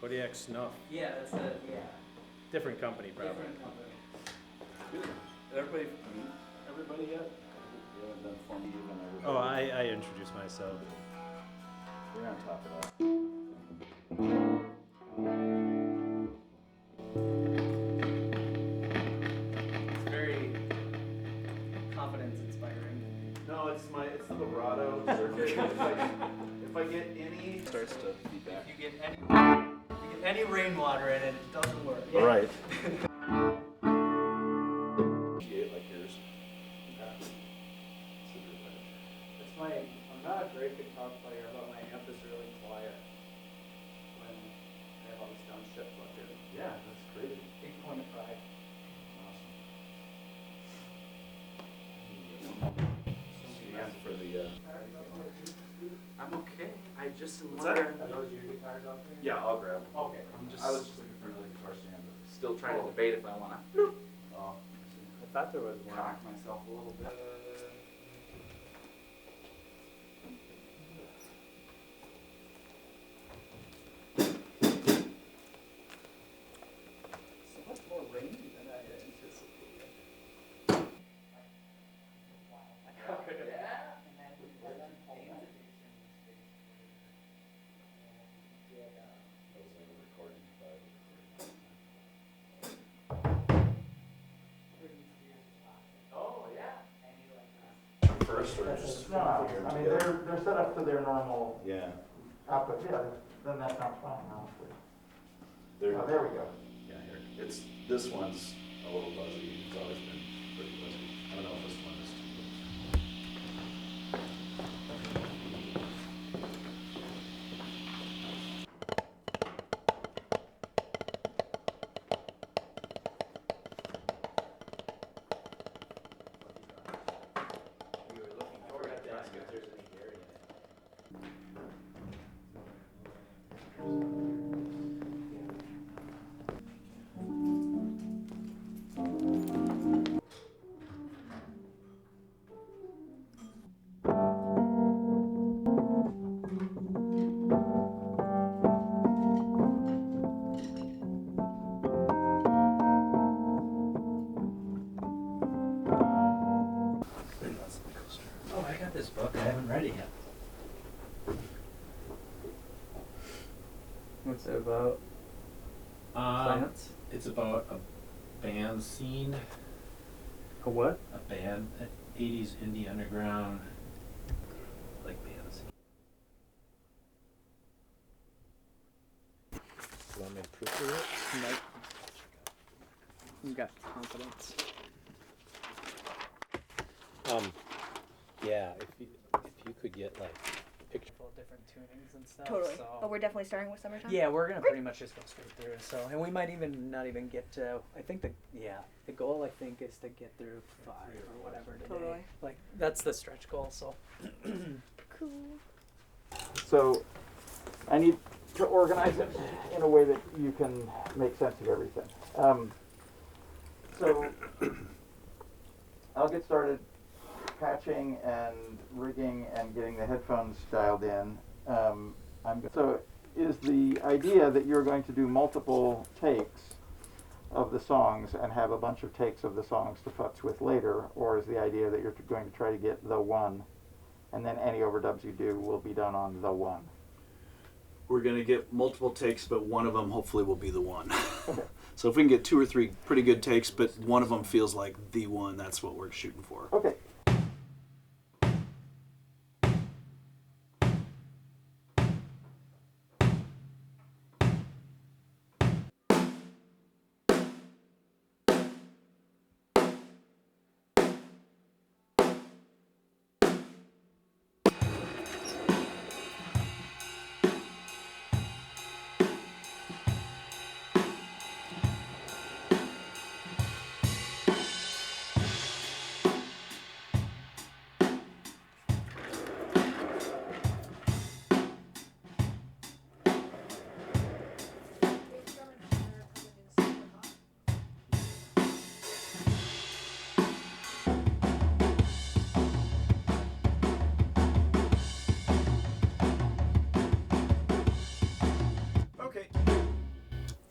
Kodiak Snuff. Yeah, that's the, yeah. Different company, probably. Different company. Everybody yet? You haven't done for me even everybody. Oh, I introduced myself. You're on top of that. It's very confidence-inspiring. No, it's the vibrato circuit. if I get any, it starts to feedback. If you get any rainwater in it, it doesn't work. Right. Like yours. I'm not a great guitar player, but my amp is really quiet when I have all this downshift plugged in. Yeah, that's crazy. Big point of pride. And for the I'm okay. I just am What's that? wondering. Are those your guitars out there? yeah, I'll grab them. Okay. I was just looking for another guitar stand. Still trying to debate if I want to Oh, I thought there was one. cock myself a little bit. So much more rainy than I anticipated. Oh yeah. first or just? No, I mean, they're set up to their normal Yeah. output, yeah, then that sounds fine, honestly. There Oh, there we go. Yeah, here. This one's a little buzzy. It's always been pretty buzzy. I don't know if this one is too. You were looking forward to asking if there's any dairy in it. Oh, I got this book. I haven't read it yet. What's it about? Science? It's about a band scene, A what? a band, 80s indie underground, like band scene. You want me to proofread it? Nope. You got confidence. Yeah, if you could get like picture. Different tunings and stuff. Totally. So. But we're definitely starting with summertime? Yeah, we're gonna pretty much just go straight through. So, and we might even not even get to. I think the goal I think is to get through 5 or whatever today. Totally. Like that's the stretch goal. So. Cool. So, I need to organize it in a way that you can make sense of everything. So, I'll get started patching and rigging and getting the headphones dialed in. So is the idea that you're going to do multiple takes of the songs and have a bunch of takes of the songs to futz with later, or is the idea that you're going to try to get the one and then any overdubs you do will be done on the one? We're gonna get multiple takes, but one of them hopefully will be the one. Okay. So if we can get 2 or 3 pretty good takes, but one of them feels like the one, that's what we're shooting for. Okay.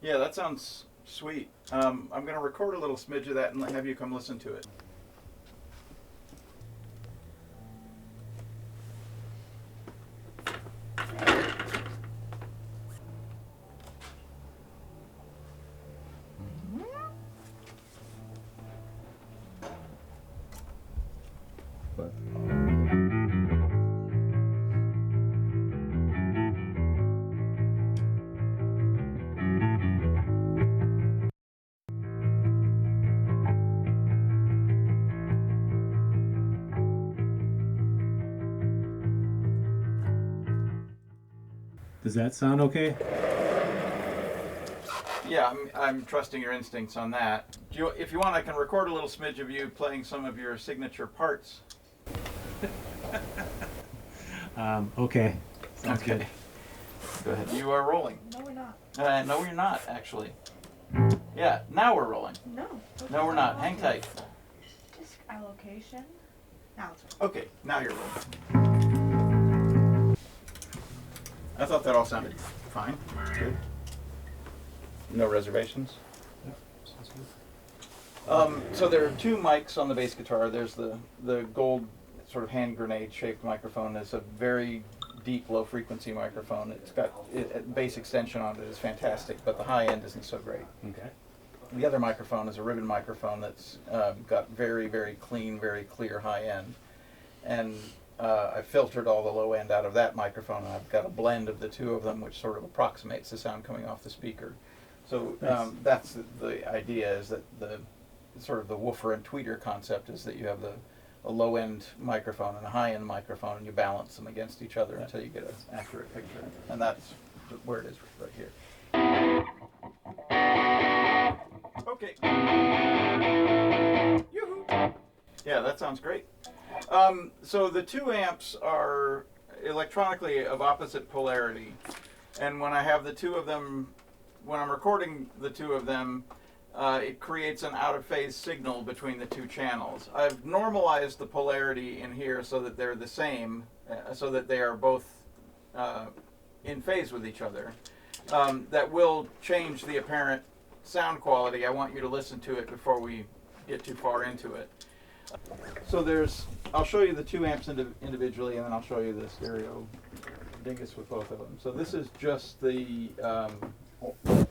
Yeah, that sounds sweet. I'm going to record a little smidge of that and have you come listen to it. Does that sound okay? Yeah, I'm trusting your instincts on that. If you want, I can record a little smidge of you playing some of your signature parts. Okay. Sounds Okay. good. Go ahead. You are rolling. No, we're not. No, you're not, actually. Yeah, now we're rolling. No. No, we're not. Hang tight. Disk allocation. Now it's Okay, now you're rolling. I thought that all sounded fine. Good. No reservations? Sounds good. So there are two mics on the bass guitar. There's the gold sort of hand grenade shaped microphone. It's a very deep low frequency microphone. It's got bass extension on it is fantastic, but the high end isn't so great. Okay. The other microphone is a ribbon microphone that's got very, very clean, very clear high end. And I filtered all the low end out of that microphone, and I've got a blend of the two of them, which sort of approximates the sound coming off the speaker. So Nice. that's the idea, is that the sort of the woofer and tweeter concept is that you have a low end microphone and a high end microphone, and you balance them against each other until you get an accurate picture. And that's where it is right here. Okay. Yoo-hoo. Yeah, that sounds great. So the two amps are electronically of opposite polarity, and when I have the two of them, when I'm recording the two of them, it creates an out of phase signal between the two channels. I've normalized the polarity in here so that they're the same, so that they are both in phase with each other. That will change the apparent sound quality. I want you to listen to it before we get too far into it. So I'll show you the two amps individually, and then I'll show you the stereo dingus with both of them. So this is just the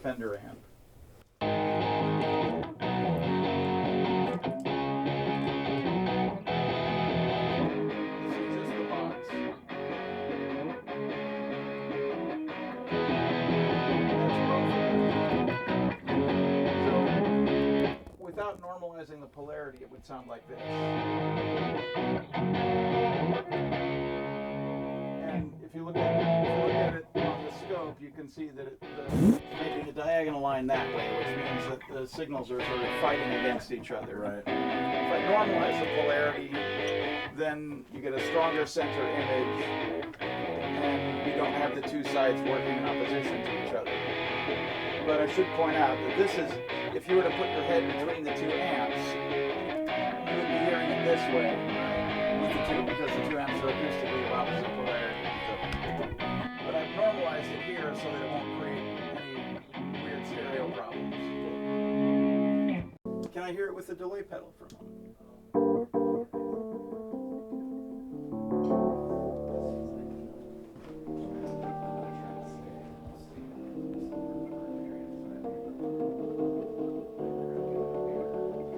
Fender amp. This is just the box. So without normalizing the polarity, it would sound like this. And if you look at it on the scope, you can see that it's making a diagonal line that way, which means that the signals are sort of fighting against each other. Right. If I normalize the polarity, then you get a stronger center image, and you don't have the two sides working in opposition to each other. But I should point out that this is, if you were to put your head between the two amps, you would be hearing it this way with the two, because the two amps are acoustically of opposite polarity. But I've normalized it here so that it won't create any weird stereo problems. Can I hear it with the delay pedal for a moment?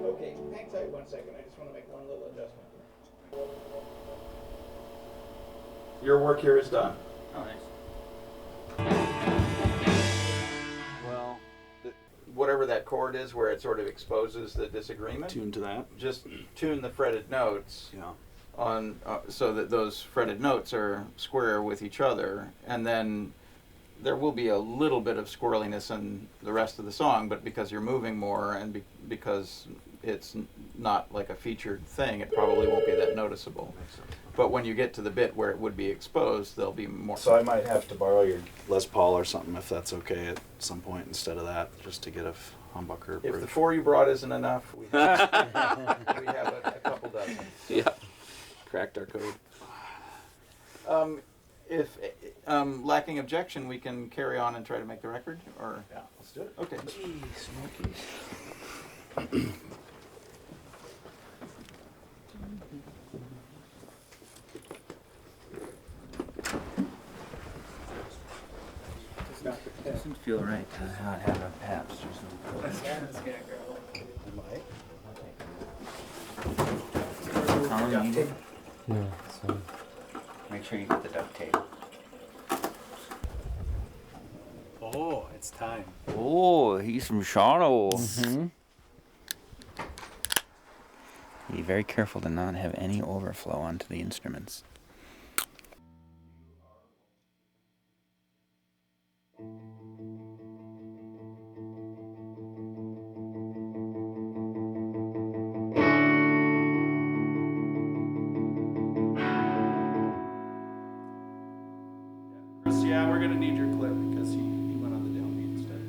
Okay, hang tight 1 second. I just want to make one little adjustment. Your work here is done. Oh, nice. Well, whatever that chord is where it sort of exposes the disagreement, Tune to that. just tune the fretted notes Yeah. on so that those fretted notes are square with each other, and then there will be a little bit of squirreliness in the rest of the song, but because you're moving more and because it's not like a featured thing, it probably won't be that noticeable. But when you get to the bit where it would be exposed, there'll be more. So I might have to borrow your Les Paul or something if that's okay at some point instead of that, just to get a humbucker If the proof. 4 you brought isn't enough, we have, we have a couple dozen. Yeah. Cracked our code. if lacking objection, we can carry on and try to make the record, or? Yeah, let's do it. Okay. Doesn't feel right to not have a Pabst or something. Colin, you need it? No, so Make sure you get the duct tape. oh, it's time. Oh, he's from Shawano. Be very careful to not have any overflow onto the instruments. Chris, yeah, we're gonna need your clip because he went on the downbeat instead.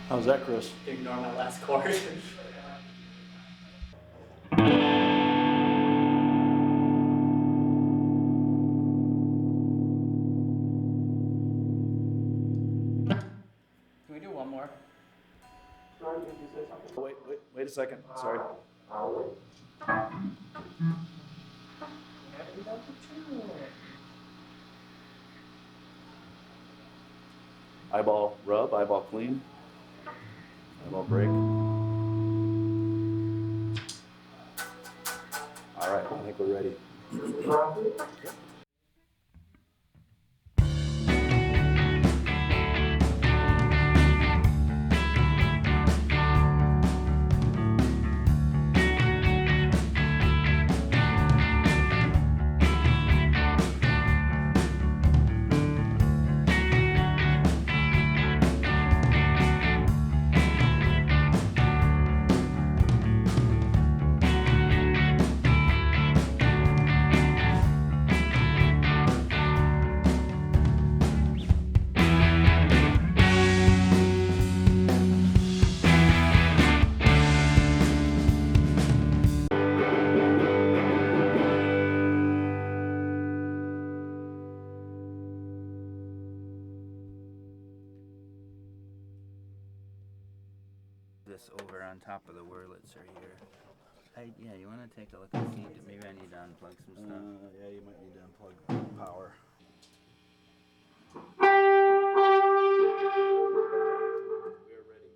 How's that, Chris? Ignore my last chord. Can we do one more? Wait a second. Sorry. Eyeball rub, eyeball clean, eyeball break. All right, I think we're ready. This over on top of the Wurlitzer here. Yeah, you want to take a look and see. Maybe I need to unplug some stuff. Yeah, you might need to unplug power. We're ready.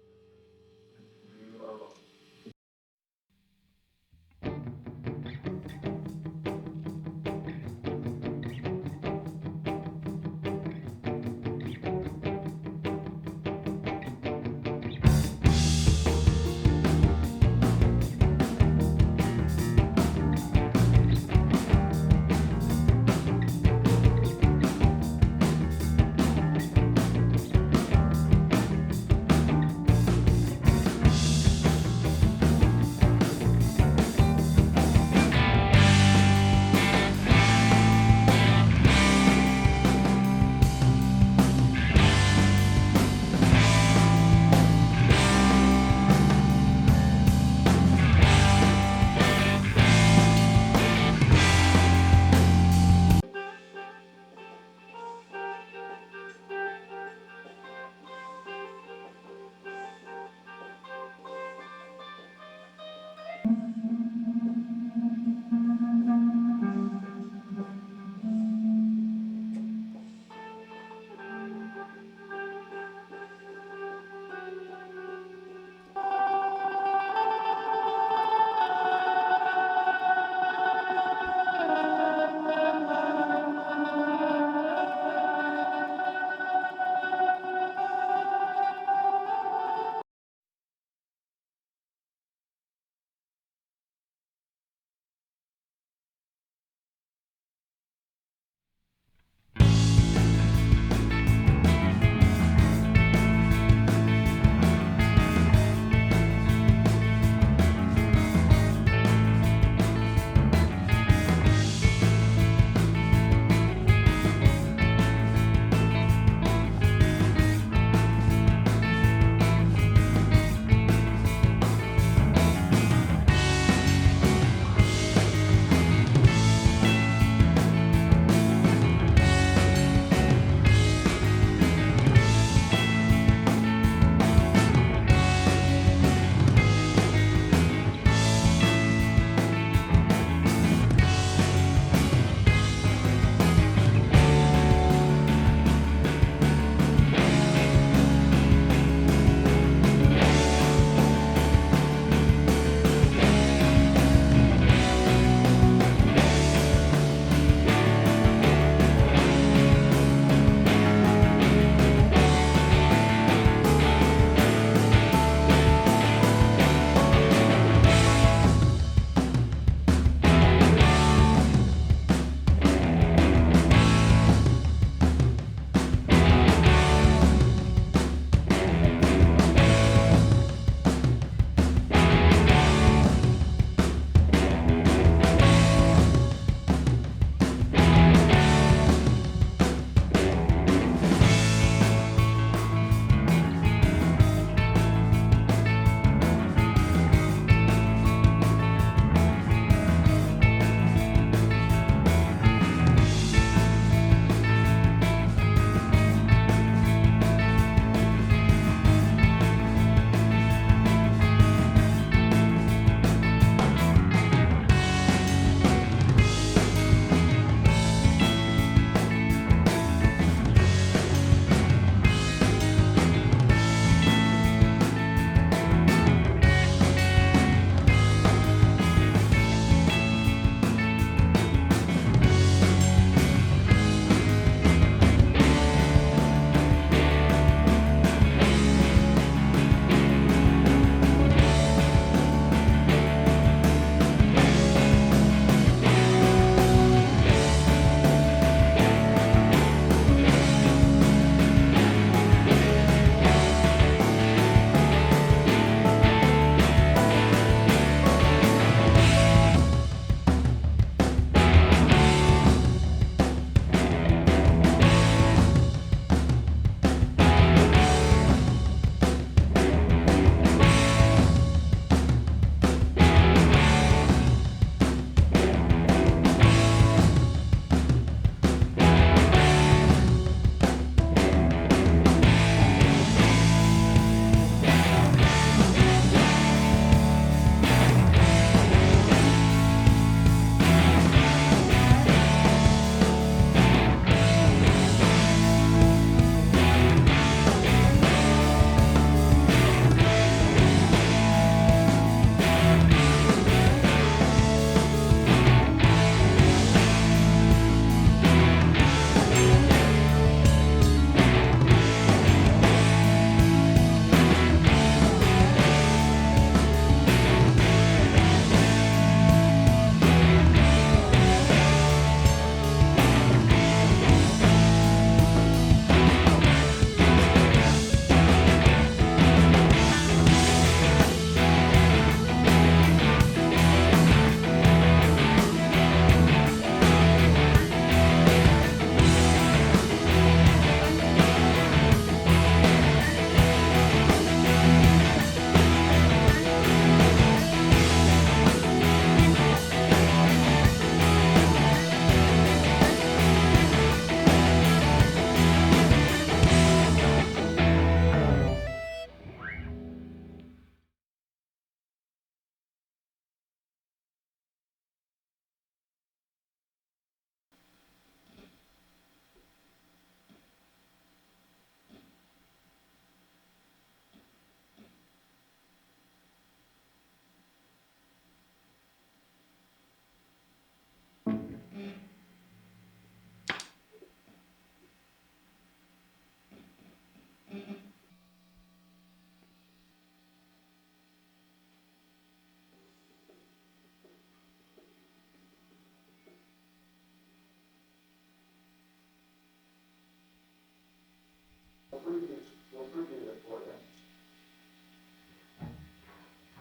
preview it for you.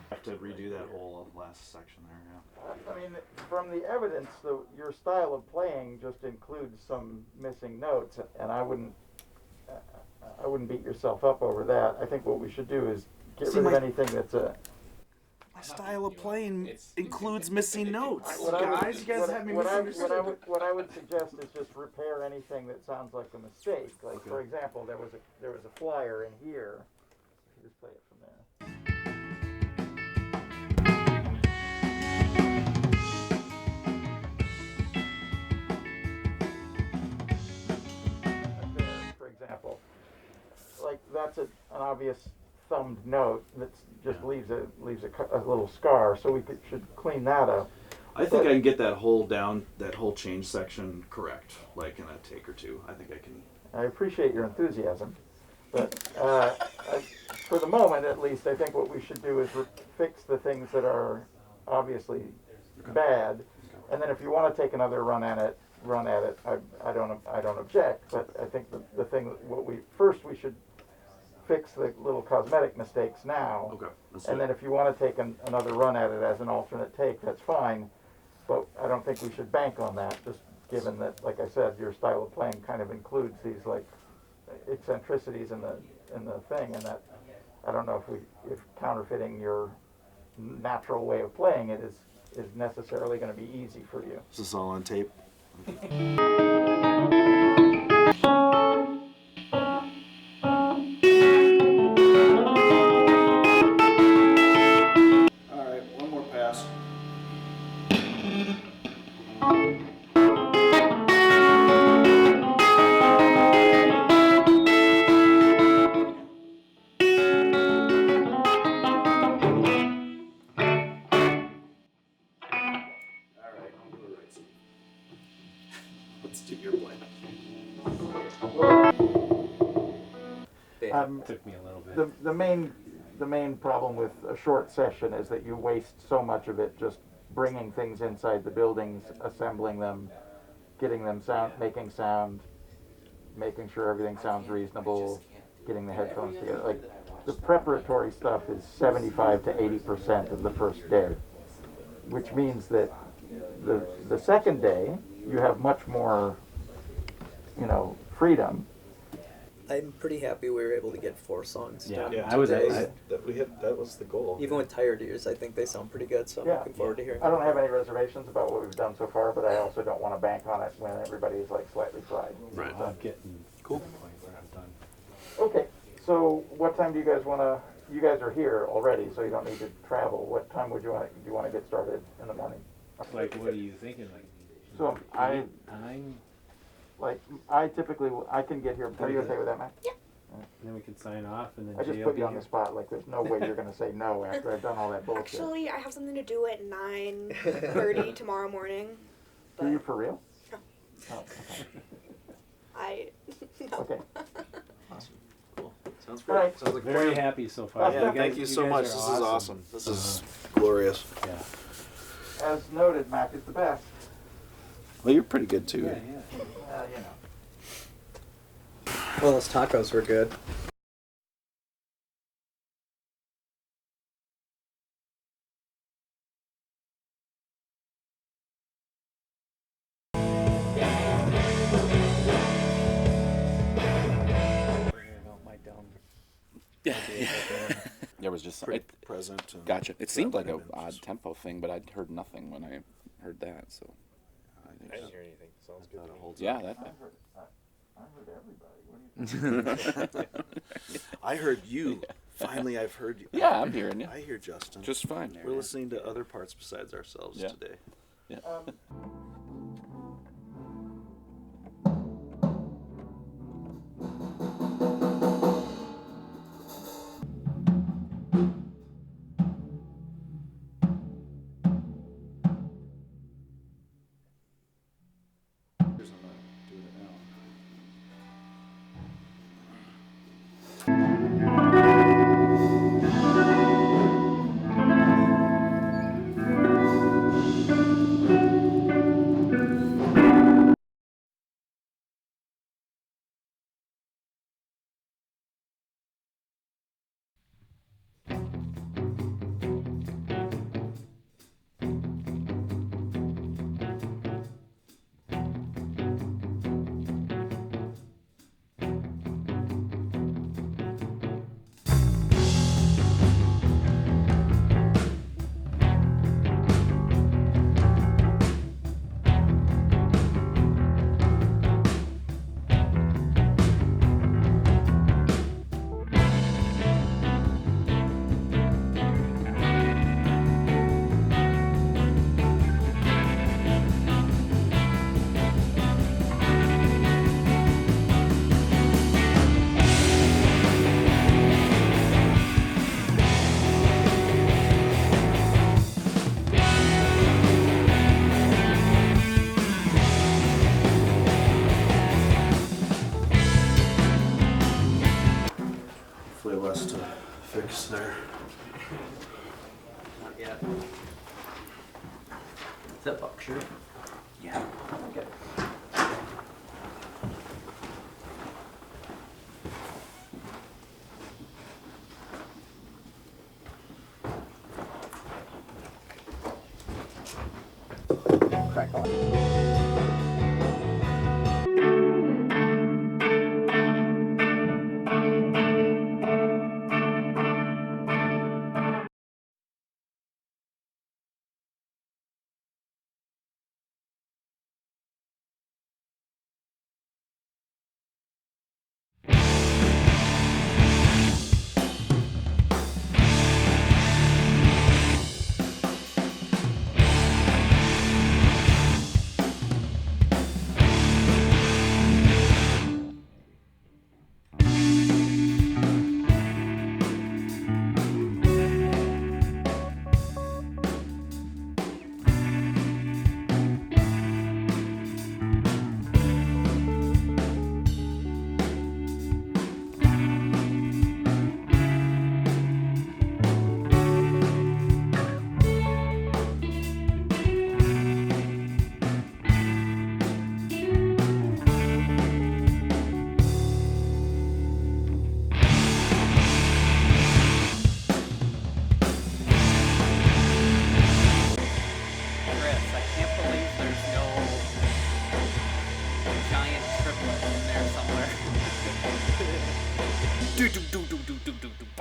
Have to redo that whole last section there, yeah. I mean, from the evidence, your style of playing just includes some missing notes, and I wouldn't beat yourself up over that. I think what we should do is get rid of anything that's a. My style of playing includes missing notes. What I would suggest is just repair anything that sounds like a mistake. Like, for example, there was a flyer in here. You just play it from there. For example, like that's an obvious thumbed note that just leaves a little scar. So we should clean that up. I think I can get that whole change section correct, like in a take or two. I think I can. I appreciate your enthusiasm, but for the moment, at least, I think what we should do is fix the things that are obviously bad, and then if you want to take another run at it. I don't object, but I think the thing we should fix the little cosmetic mistakes now. Okay. And then if you want to take another run at it as an alternate take, that's fine. But I don't think we should bank on that, just given that, like I said, your style of playing kind of includes these like eccentricities in the thing, and that I don't know if counterfeiting your natural way of playing it is necessarily going to be easy for you. Is this all on tape? Alright, one more pass. Alright, you were right, Steve. Let's do your plan. Took me a little bit. The main problem with a short session is that you waste so much of it just bringing things inside the buildings, assembling them, getting them making sound, making sure everything sounds reasonable, getting the headphones together. Like the preparatory stuff is 75 to 80% of the first day, which means that the second day you have much more, freedom. I'm pretty happy we were able to get 4 songs done. Yeah, I was today. that was the goal. Even with tired ears, I think they sound pretty good, so I'm looking forward to hearing I don't have any reservations about what we've done so far, but I also don't want to bank on it when everybody's like slightly fried. Right. I'm getting Cool. to the point where I'm done. Okay, so what time do you guys want to? You guys are here already, so you don't need to travel. What time do you want to get started in the morning? Like, what are you thinking? Like, So I 9, typically I can get here. Are you okay with that, Matt? Yeah. and then we can sign off, and then I just Jay put will you be on the here. spot. Like there's no way you're going to say no after I've done all that bullshit. Actually, I have something to do at 9:30 tomorrow morning. Do you for real? No. Oh, No. okay. Awesome. Cool. Sounds All great. right. Sounds like a Very plan. happy so far. Yeah, Thank you so guys much. are This is awesome. This is Uh-huh. glorious. Yeah. As noted, Mac is the best. Well, you're pretty good too. Yeah. Well, those tacos were good. Yeah. There was just Pretty present. And gotcha. It seemed like a relevant, odd just- tempo thing, but I'd heard nothing when I heard that. So I didn't hear anything. Sounds good. It holds yeah, up. that. I heard everybody. What do you I heard you. Finally, I've heard you. Yeah, I'm hearing you. I hear Justin. Just fine. We're listening to other parts besides ourselves Yeah. today. fix there. Not yet. Is that Buckshire? Yeah. Okay. Crack on.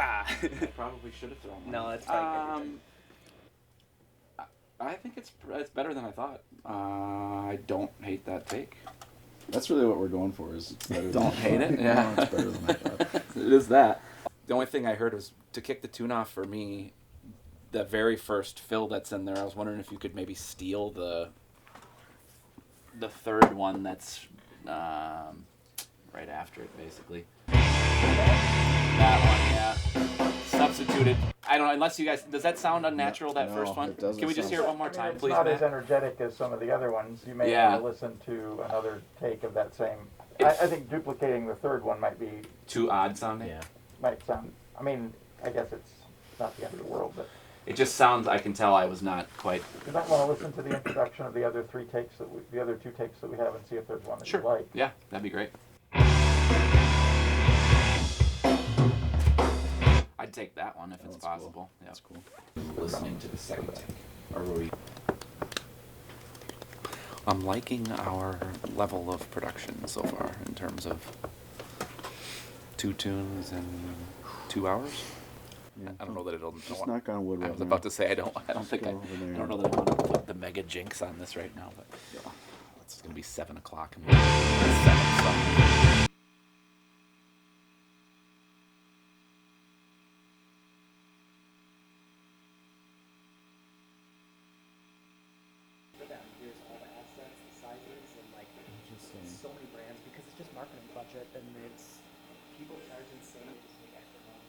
I probably should have thrown one. No, it's fine. I think it's better than I thought. I don't hate that take. That's really what we're going for. Is it's better. Don't hate it? Yeah. No, it's better than I thought. It is that. The only thing I heard was to kick the tune off for me. The very first fill that's in there. I was wondering if you could maybe steal the third one that's right after it, basically. That one, yeah. Substituted. I don't know, unless you guys... Does that sound unnatural, that No, first one? it doesn't Can we just hear it one more time, It's please, not Matt? as energetic as some of the other ones. You may Yeah. want to listen to another take of that same. I It's- think duplicating the third one might be Too odd sounding? Yeah. might sound. I mean, I guess it's not the end of the world, but It just sounds... I can tell I was not quite... you might want to listen to the introduction of the other two takes that we have, and see if there's one that Sure. you like. Yeah, that'd be great. I'd take that one if it's That's cool. possible. Yeah. That's cool. Listening to the second take. Are we? I'm liking our level of production so far in terms of 2 tunes in 2 hours. Yeah, I don't know that it'll. Just knock on wood. I Right was now. about to say I don't Just think go I over there. don't know that I want to put the mega jinx on this right now, but it's gonna be 7 o'clock. And 7 something. Here's all the assets, the sizes, and like so many brands because it's just marketing budget and it's people charge insane to just make extra money.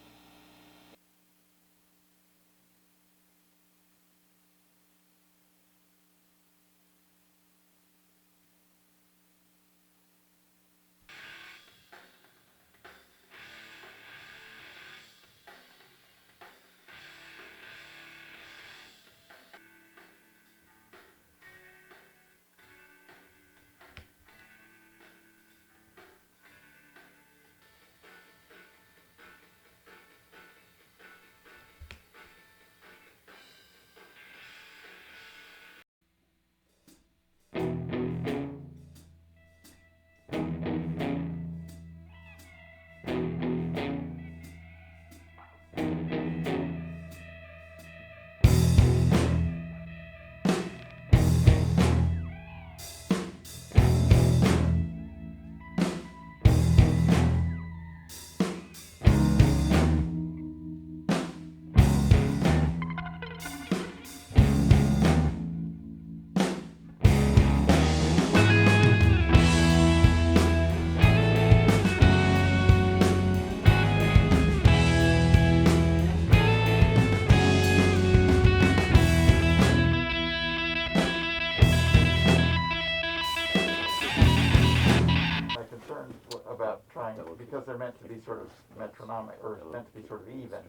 because they're meant to be sort of metronomic, or meant to be sort of even.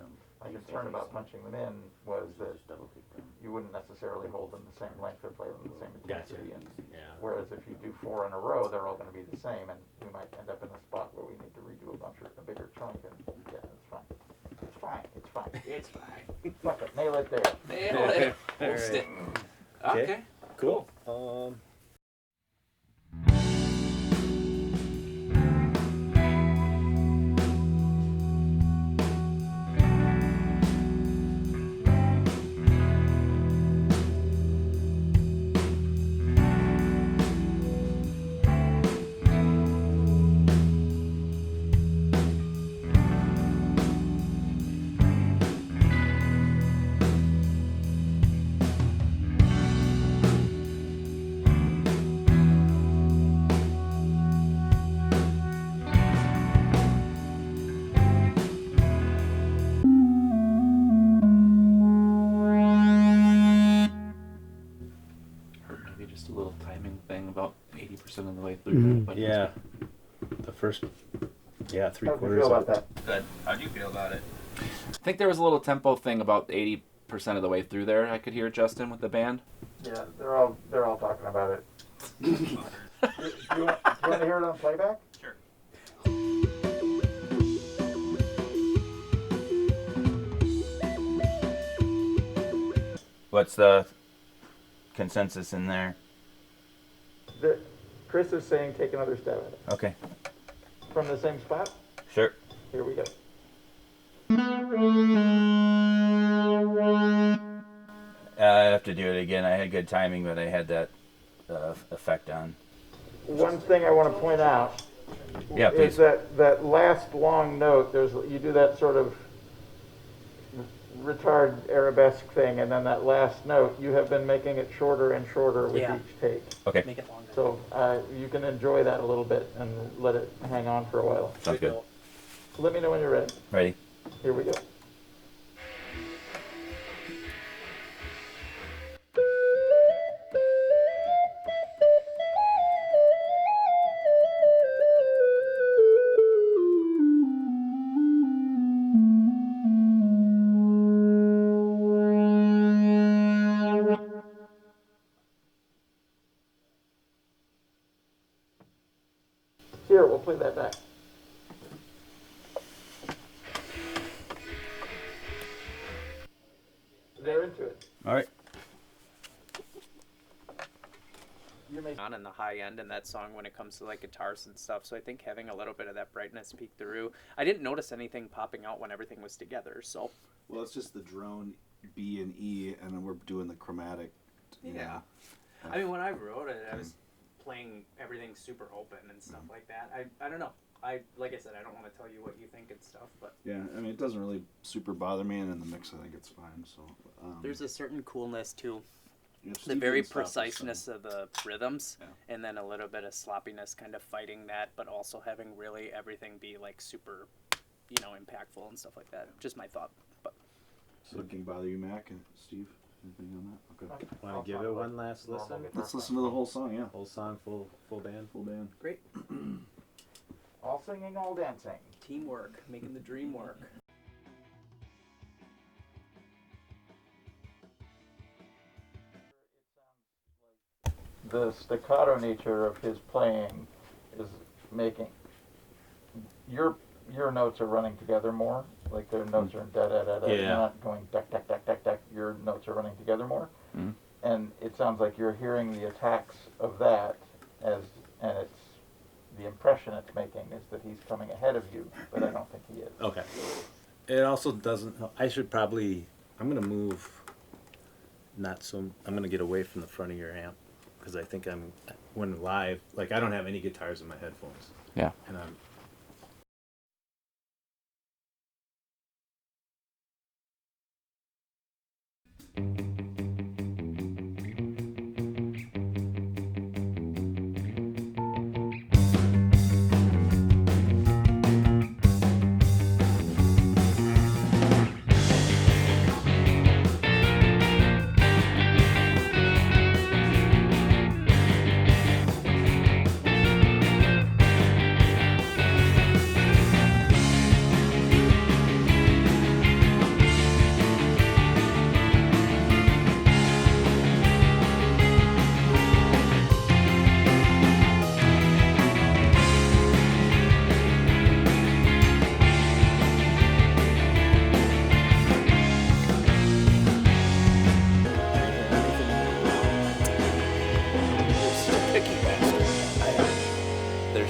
My concern about punching them in was that you wouldn't necessarily hold them the same length or play them the same intensity. And whereas if you do 4 in a row, they're all going to be the same, and we might end up in a spot where we need to redo a bigger chunk. And yeah, it's fine. It's fine. It's fine. It's fine. Fuck it. Nail it there. Nail it. Post it. Okay. Cool. Or maybe just a little timing thing about 80% of the way through. But Yeah. The first, 3 How do you quarters. feel about that? Good. How do you feel about it? I think there was a little tempo thing about 80% of the way through there. I could hear Justin with the band. Yeah, they're all talking about it. do you want to hear it on playback? Sure. What's the consensus in there? Chris is saying take another stab at it. Okay. From the same spot? Sure. Here we go. I have to do it again. I had good timing, but I had that effect on. One thing I want to point out Yeah, is please. that last long note, you do that sort of retard arabesque thing, and then that last note, you have been making it shorter and shorter with Yeah. each take. Okay. Make it longer. So you can enjoy that a little bit and let it hang on for a while. Sounds good. Let me know when you're ready. Ready? Here we go. Here, we'll play that back. They're into it. All right. You may On in the high end in that song when it comes to like guitars and stuff, so I think having a little bit of that brightness peek through. I didn't notice anything popping out when everything was together, so Well, it's just the drone B and E, and then we're doing the chromatic. yeah. I mean, when I wrote it, I was playing everything super open and stuff like that. I don't know. Like I said, I don't want to tell you what you think and stuff, but Yeah, I mean, it doesn't really super bother me, and in the mix, I think it's fine. So there's a certain coolness to yeah, the Steve very didn't stop us, so- preciseness of the rhythms, Yeah. and then a little bit of sloppiness kind of fighting that, but also having really everything be like super, impactful and stuff like that. Just my thought, but So can bother you, Mac and Steve? Anything on that? Okay. Want to give it one last listen? Let's listen to the whole song. Yeah, Whole song, full band. full band. great. all singing, all dancing. Teamwork, making the dream work. The staccato nature of his playing is making your notes are running together more. Like their notes are da da da da. Yeah. You're not going duck duck duck duck duck. Your notes are running together more, Mhm. and it sounds like you're hearing the attacks of that and it's the impression it's making is that he's coming ahead of you, but I don't think he is. Okay. It also doesn't. I should probably. I'm gonna move. I'm gonna get away from the front of your amp because I think when live. Like I don't have any guitars in my headphones, Yeah. and I'm.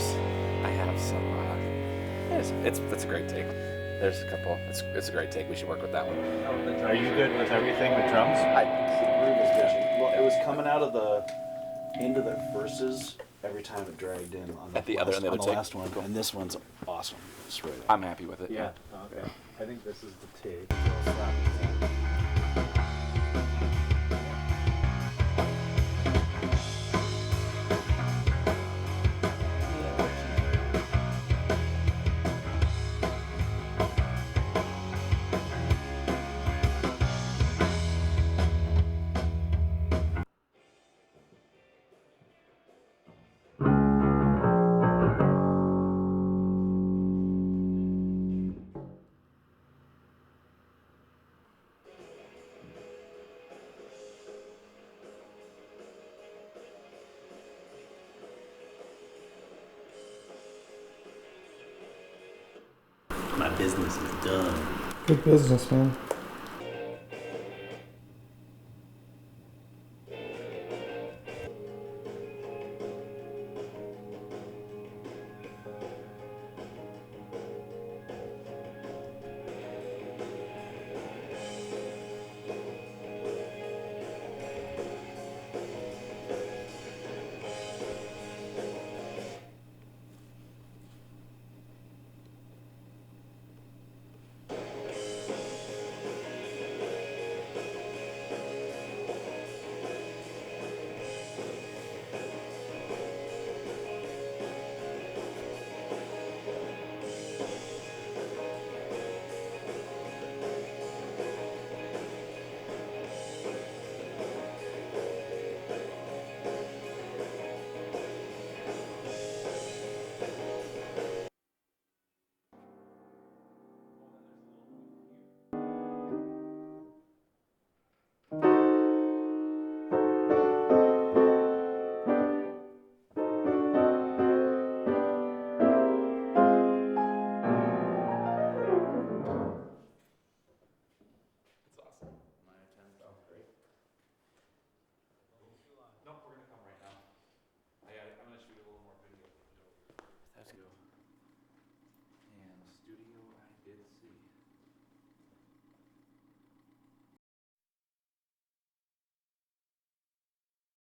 I have some. It's a great take. There's a couple. It's a great take. We should work with that one. Are you good with everything with drums? The groove is bitchy. Well, it was coming out of the into the verses every time it dragged in on the At the other last, take. on the last one, and this one's awesome. Straight up. I'm happy with it. Yeah. Okay. I think this is the take. My business is done. Good business, man.